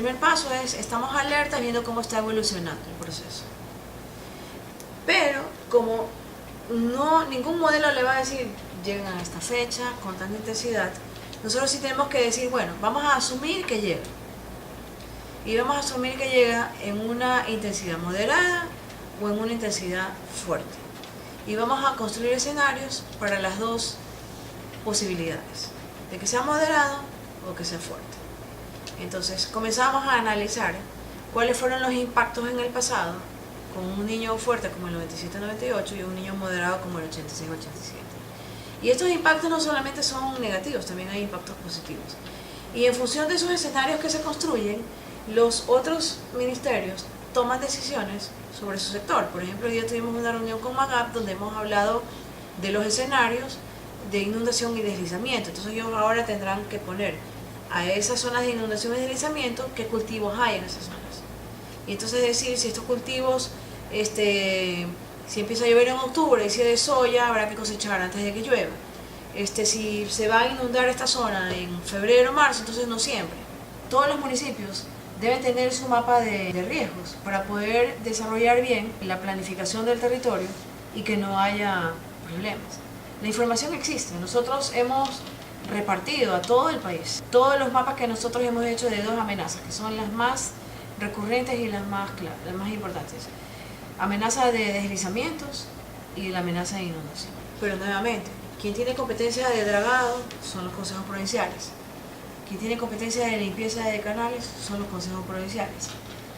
El primer paso es, estamos alertas viendo cómo está evolucionando el proceso. Pero como ningún modelo le va a decir, llegan a esta fecha con tanta intensidad, nosotros sí tenemos que decir, bueno, vamos a asumir que llega. Y vamos a asumir que llega en una intensidad moderada o en una intensidad fuerte. Y vamos a construir escenarios para las dos posibilidades, de que sea moderado o que sea fuerte. Entonces comenzamos a analizar cuáles fueron los impactos en el pasado con un niño fuerte como el 97-98 y un niño moderado como el 86-87. Y estos impactos no solamente son negativos, también hay impactos positivos. Y en función de esos escenarios que se construyen, los otros ministerios toman decisiones sobre su sector. Por ejemplo, hoy día tuvimos una reunión con MAGAP donde hemos hablado de los escenarios de inundación y deslizamiento. Entonces ellos ahora tendrán que poner a esas zonas de inundación y deslizamiento qué cultivos hay en esas zonas. Y entonces decir si estos cultivos, si empieza a llover en octubre y si es de soya, habrá que cosechar antes de que llueva. Si se va a inundar esta zona en febrero o marzo, entonces no siempre. Todos los municipios deben tener su mapa de riesgos para poder desarrollar bien la planificación del territorio y que no haya problemas. La información existe, nosotros hemos repartido a todo el país todos los mapas que nosotros hemos hecho de dos amenazas, que son las más recurrentes y las más importantes. Amenaza de deslizamientos y la amenaza de inundación. Pero nuevamente, quien tiene competencia de dragado son los consejos provinciales. Quien tiene competencia de limpieza de canales son los consejos provinciales.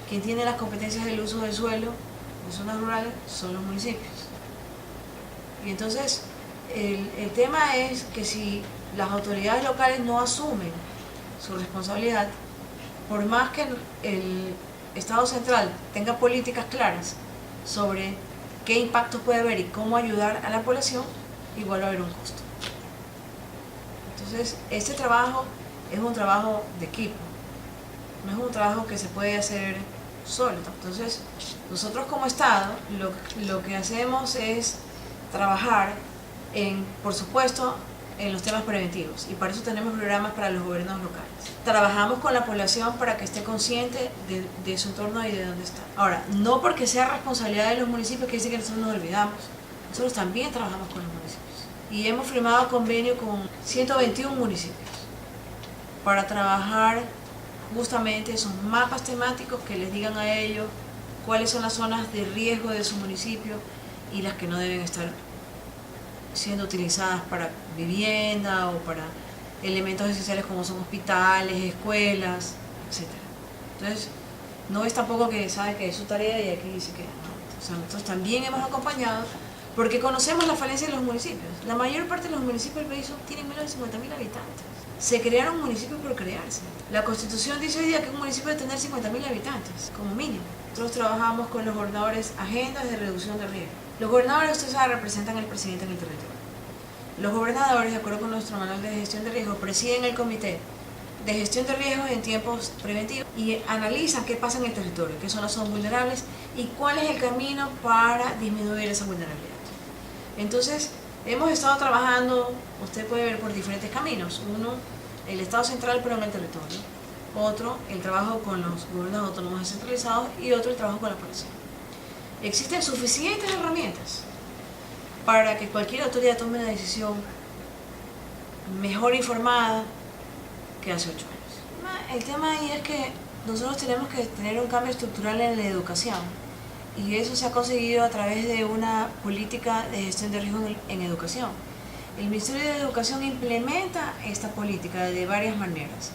Quien tiene las competencias del uso del suelo en zonas rurales son los municipios. Y entonces, el tema es que si las autoridades locales no asumen su responsabilidad, por más que el Estado central tenga políticas claras sobre qué impactos puede haber y cómo ayudar a la población, igual va a haber un costo. Entonces, este trabajo es un trabajo de equipo, no es un trabajo que se puede hacer solo. Entonces, nosotros como Estado lo que hacemos es trabajar por supuesto, en los temas preventivos, y para eso tenemos programas para los gobiernos locales. Trabajamos con la población para que esté consciente de su entorno y de dónde está. Ahora, no porque sea responsabilidad de los municipios que dice que nosotros nos olvidamos, nosotros también trabajamos con los municipios. Y hemos firmado convenio con 121 municipios para trabajar justamente esos mapas temáticos que les digan a ellos cuáles son las zonas de riesgo de su municipio y las que no deben estar siendo utilizadas para vivienda o para elementos esenciales como son hospitales, escuelas, etc. Entonces, no es tampoco que sabe que es su tarea y aquí dice que no. O sea, nosotros también hemos acompañado porque conocemos la falencia de los municipios. La mayor parte de los municipios del país tienen menos de 50.000 habitantes. Se crearon municipios por crearse. La Constitución dice hoy día que un municipio debe tener 50.000 habitantes, como mínimo. Nosotros trabajamos con los gobernadores agendas de reducción de riesgo. Los gobernadores, ustedes saben, representan al presidente en el territorio. Los gobernadores, de acuerdo con nuestro manual de gestión de riesgo, presiden el comité de gestión de riesgos en tiempos preventivos y analizan qué pasa en el territorio, qué zonas son vulnerables y cuál es el camino para disminuir esa vulnerabilidad. Entonces, hemos estado trabajando, usted puede ver, por diferentes caminos. Uno, el Estado central, pero en el territorio. Otro, el trabajo con los gobiernos autónomos descentralizados y otro, el trabajo con la policía. Existen suficientes herramientas para que cualquier autoridad tome una decisión mejor informada que hace 8 años. El tema ahí es que nosotros tenemos que tener un cambio estructural en la educación y eso se ha conseguido a través de una política de gestión de riesgo en educación. El Ministerio de Educación implementa esta política de varias maneras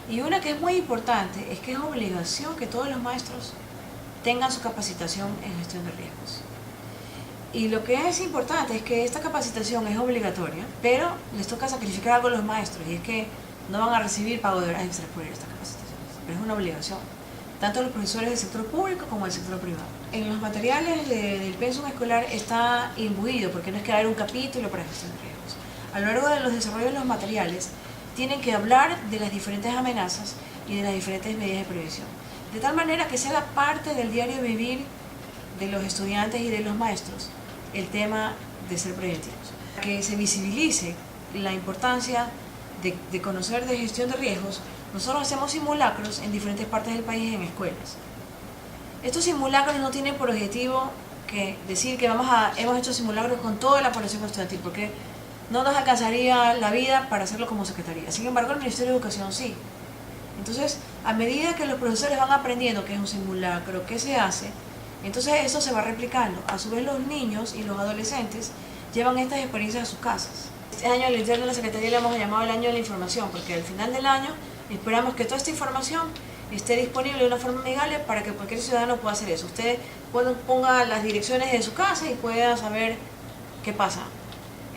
y una que es muy importante es que es obligación que todos los maestros tengan su capacitación en gestión de riesgos. Y lo que es importante es que esta capacitación es obligatoria, pero les toca sacrificar algo a los maestros, y es que no van a recibir pago de horas extras por esta capacitación, pero es una obligación, tanto los profesores del sector público como del sector privado. En los materiales del pensum escolar está imbuido, porque no es que haya un capítulo para gestión de riesgos. A lo largo de los desarrollos de los materiales, tienen que hablar de las diferentes amenazas y de las diferentes medidas de prevención, de tal manera que sea parte del diario vivir de los estudiantes y de los maestros el tema de ser preventivos, que se visibilice la importancia de conocer de gestión de riesgos, nosotros hacemos simulacros en diferentes partes del país en escuelas. Estos simulacros no tienen por objetivo que decir que hemos hecho simulacros con toda la población estudiantil, porque no nos alcanzaría la vida para hacerlo como secretaría. Sin embargo, el Ministerio de Educación sí. Entonces, a medida que los profesores van aprendiendo qué es un simulacro, qué se hace, entonces eso se va replicando. A su vez, los niños y los adolescentes llevan estas experiencias a sus casas. Este año al interno de la Secretaría le hemos llamado el año de la información, porque al final del año esperamos que toda esta información esté disponible de una forma amigable para que cualquier ciudadano pueda hacer eso. Usted ponga las direcciones de su casa y pueda saber qué pasa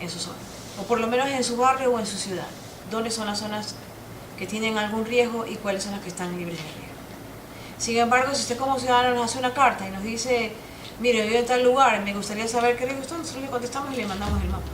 en su zona, o por lo menos en su barrio o en su ciudad, dónde son las zonas que tienen algún riesgo y cuáles son las que están libres de riesgo. Sin embargo, si usted como ciudadano nos hace una carta y nos dice, mire, yo en tal lugar, me gustaría saber qué riesgo está, nosotros le contestamos y le mandamos el mapa.